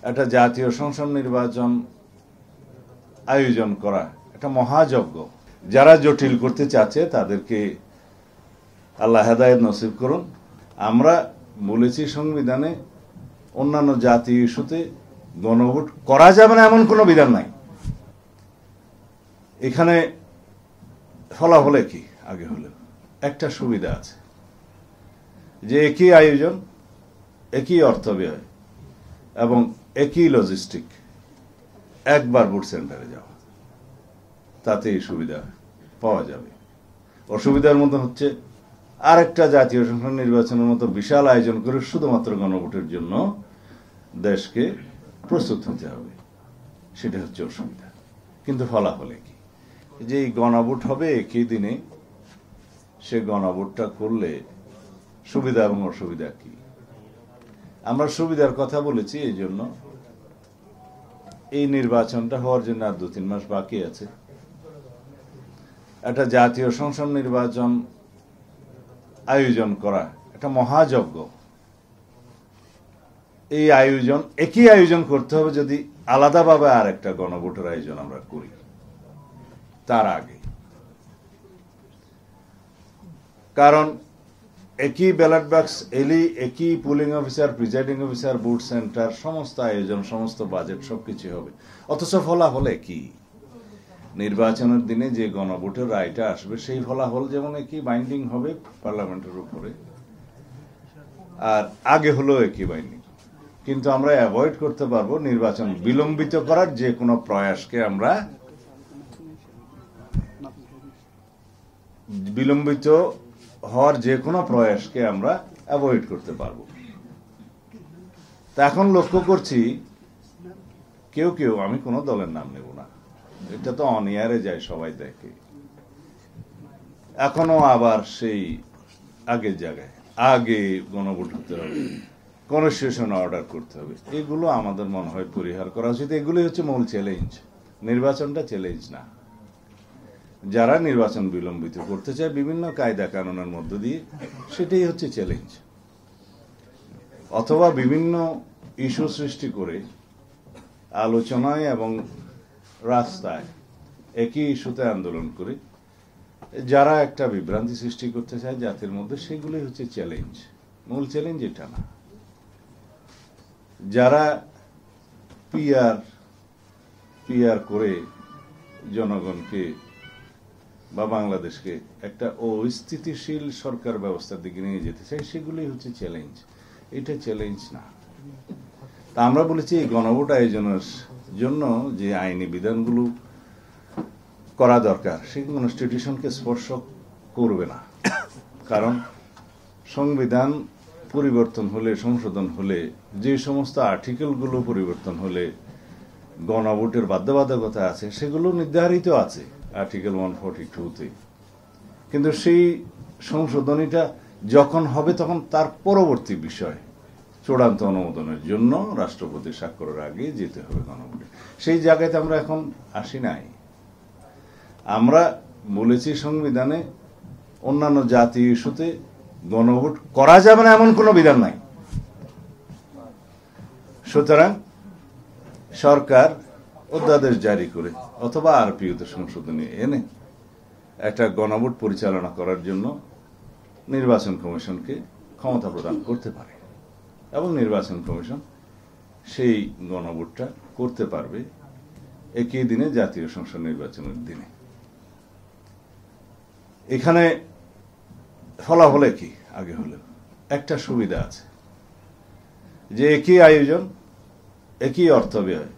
একটা জাতীয় সংসদ নির্বাচন আয়োজন করা একটা মহাযজ্ঞ। যারা জটিল করতে চাচ্ছে তাদেরকে আল্লাহ হেদায়েত নসিব করুন। আমরা বলেছি সংবিধানে অন্যান্য জাতীয় ইস্যুতে গণভোট করা যাবে না এমন কোনো বিধান নাই। এখানে ফলাফলে কি আগে হলেও একটা সুবিধা আছে যে একই আয়োজন, একই অর্থ ব্যয় এবং একই লজিস্টিক, একবার ভোট সেন্টারে যাওয়া, তাতে এই সুবিধা পাওয়া যাবে। অসুবিধার মধ্যে হচ্ছে আরেকটা জাতীয় সংসদ নির্বাচনের মতো বিশাল আয়োজন করে শুধুমাত্র গণভোটের জন্য দেশকে প্রস্তুত হতে হবে, সেটা হচ্ছে অসুবিধা। কিন্তু ফলাফলে কি যে এই গণভোট হবে একই দিনে, সে গণভোটটা করলে সুবিধা এবং অসুবিধা কি? আমরা সুবিধার কথা বলেছি এই জন্য এই নির্বাচনটা হওয়ার জন্য আর 2-3 মাস বাকি আছে। একটা জাতীয় সংসদ নির্বাচন আয়োজন করা একটা মহাযজ্ঞ। এই আয়োজন একই আয়োজন করতে হবে যদি আলাদাভাবে আর একটা গণভোটের আয়োজন আমরা করি তার আগে। কারণ একই ব্যালট বাক্স এলি, একই pulling officer, presiding officer, vote centre, সমস্ত আয়োজন, সমস্ত বাজেট সবকিছু হবে। অথচ ফলাফলে কি? নির্বাচনের দিনে যে গণভোটের রায়টা আসবে সেই ফলাফল যেমন একই বাইন্ডিং হবে পার্লামেন্টের উপরে, আর আগে হলো একই বাইন্ডিং। কিন্তু আমরা অ্যাভয়েড করতে পারবো নির্বাচন বিলম্বিত করার যে কোনো প্রয়াসকে, আমরা বিলম্বিত হওয়ার যে কোনো প্রয়াসকে আমরা অ্যাভয়েড করতে পারবো। তা এখন লক্ষ্য করছি কেউ কেউ, আমি কোনো দলের নাম নেব না, এটা তো অন এয়ারে যায়, সবাই দেখে, এখনো আবার সেই আগের জায়গায় আগে গণভোট হতে হবে, কনস্টিটিউশন অর্ডার করতে হবে। এগুলো আমাদের মনে হয় পরিহার করা উচিত। এগুলোই হচ্ছে মূল চ্যালেঞ্জ। নির্বাচনটা চ্যালেঞ্জ না। যারা নির্বাচন বিলম্বিত করতে চায় বিভিন্ন কায়দা কানুনের মধ্য দিয়ে, সেটাই হচ্ছে চ্যালেঞ্জ। অথবা বিভিন্ন ইস্যু সৃষ্টি করে আলোচনায় এবং রাস্তায় একই ইস্যুতে আন্দোলন করে যারা একটা বিভ্রান্তি সৃষ্টি করতে চায় জাতির মধ্যে, সেগুলোই হচ্ছে চ্যালেঞ্জ। মূল চ্যালেঞ্জ এটা না। যারা পিআর করে জনগণকে বা বাংলাদেশকে একটা অস্থিতিশীল সরকার ব্যবস্থার দিকে নিয়ে যেতে চাই, সেগুলোই হচ্ছে চ্যালেঞ্জ। এটা চ্যালেঞ্জ না। তা আমরা বলেছি এই গণভোট আয়োজনের জন্য যে আইনি বিধানগুলো করা দরকার, সেগুলো কনস্টিটিউশনকে স্পর্শ করবে না। কারণ সংবিধান পরিবর্তন হলে, সংশোধন হলে, যে সমস্ত আর্টিকেলগুলো পরিবর্তন হলে গণভোটের বাধ্যবাধকতা আছে, সেগুলো নির্ধারিত আছে আর্টিকেল 142-তে। কিন্তু সেই সংশোধনীটা যখন হবে তখন তার পরবর্তী বিষয় চূড়ান্ত অনুমোদনের জন্য রাষ্ট্রপতির স্বাক্ষরের আগে যেতে হবে গণভোটে। সেই জায়গাতে আমরা এখন আসি নাই। আমরা বলেছি সংবিধানে অন্যান্য জাতীয় ইস্যুতে গণভোট করা যাবে না এমন কোনো বিধান নাই। সুতরাং সরকার অধ্যাদেশ জারি করে অথবা আরপিওতে সংশোধনী এনে একটা গণভোট পরিচালনা করার জন্য নির্বাচন কমিশনকে ক্ষমতা প্রদান করতে পারে এবং নির্বাচন কমিশন সেই গণভোটটা করতে পারবে একই দিনে, জাতীয় সংসদ নির্বাচনের দিনে। এখানে ফলাফলে কি আগে হলেও একটা সুবিধা আছে যে একই আয়োজন, একই অর্থ ব্যয়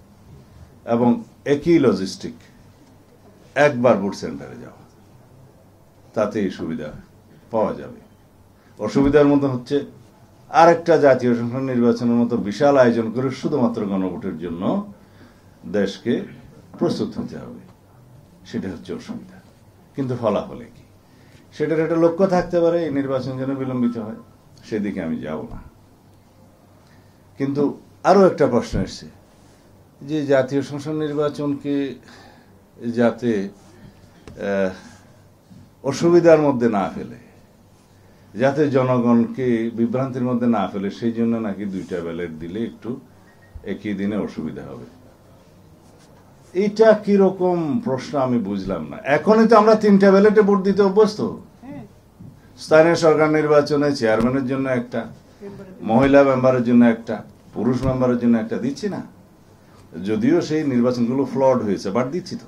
এবং একই লজিস্টিক, একবার ভোট সেন্টারে যাওয়া, তাতে এই সুবিধা পাওয়া যাবে। অসুবিধার মধ্যে হচ্ছে আরেকটা জাতীয় সংসদ নির্বাচনের মতো বিশাল আয়োজন করে শুধুমাত্র গণভোটের জন্য দেশকে প্রস্তুত হতে হবে, সেটা হচ্ছে অসুবিধা। কিন্তু ফলাফলে কি? সেটার একটা লক্ষ্য থাকতে পারে এই নির্বাচন যেন বিলম্বিত হয়, সেদিকে আমি যাব না। কিন্তু আরো একটা প্রশ্ন এসছে যে জাতীয় সংসদ নির্বাচনকে যাতে অসুবিধার মধ্যে না ফেলে, যাতে জনগণকে বিভ্রান্তির মধ্যে না ফেলে, সেই জন্য নাকি 2টা ব্যালট দিলে একটু একই দিনে অসুবিধা হবে। এটা কিরকম প্রশ্ন আমি বুঝলাম না। এখনই তো আমরা 3টা ব্যালটে ভোট দিতে অভ্যস্ত। স্থানীয় সরকার নির্বাচনে চেয়ারম্যানের জন্য একটা, মহিলা মেম্বারের জন্য একটা, পুরুষ মেম্বারের জন্য একটা দিচ্ছি না। যদিও সেই নির্বাচনগুলো ফ্লড হয়েছে, বাট দিচ্ছি তো।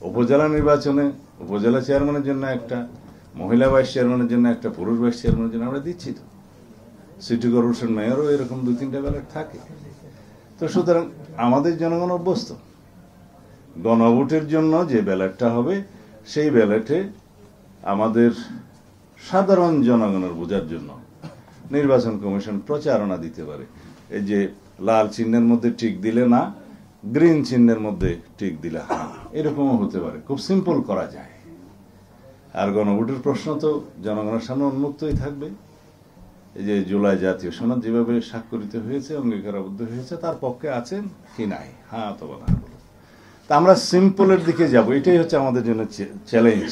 উপজেলা নির্বাচনে উপজেলা চেয়ারম্যানের জন্য একটা, মহিলা ভাইস চেয়ারম্যানের জন্য একটা, পুরুষ ভাইস চেয়ারম্যানের জন্য আমরা দিচ্ছি তো। সিটি কর্পোরেশন মেয়রও এরকম 2-3টা ব্যালট থাকে। তো সুতরাং আমাদের জনগণ অভ্যস্ত। গণভোটের জন্য যে ব্যালটটা হবে সেই ব্যালটে আমাদের সাধারণ জনগণের বোঝার জন্য নির্বাচন কমিশন প্রচারণা দিতে পারে। এই যে লাল চিহ্নের মধ্যে টিক দিলে না, গ্রিন চিহ্নের মধ্যে টিক দিলে হ্যাঁ, এরকমও হতে পারে। খুব সিম্পল করা যায়। আর গণভোটের প্রশ্ন তো জনগণের সামনে উন্মুক্তই থাকবে। এই যে জুলাই জাতীয় সনদ যেভাবে স্বাক্ষরিত হয়েছে, অঙ্গীকারাবদ্ধ হয়েছে, তার পক্ষে আছেন কি নাই, হ্যাঁ অথবা না বলে। তা আমরা সিম্পলের দিকে যাব, এটাই হচ্ছে আমাদের জন্য চ্যালেঞ্জ।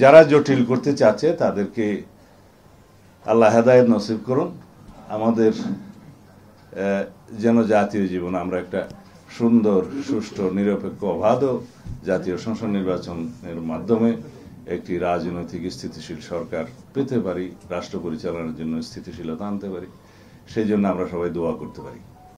যারা জটিল করতে চাচ্ছে তাদেরকে আল্লাহ হেদায়েত নসিব করুন। আমাদের যেন জাতীয় জীবন আমরা একটা সুন্দর, সুষ্ঠু, নিরপেক্ষ, অবাধ জাতীয় সংসদ নির্বাচনের মাধ্যমে একটি রাজনৈতিক স্থিতিশীল সরকার পেতে পারি, রাষ্ট্র পরিচালনার জন্য স্থিতিশীলতা আনতে পারি। সেই জন্য আমরা সবাই দোয়া করতে পারি।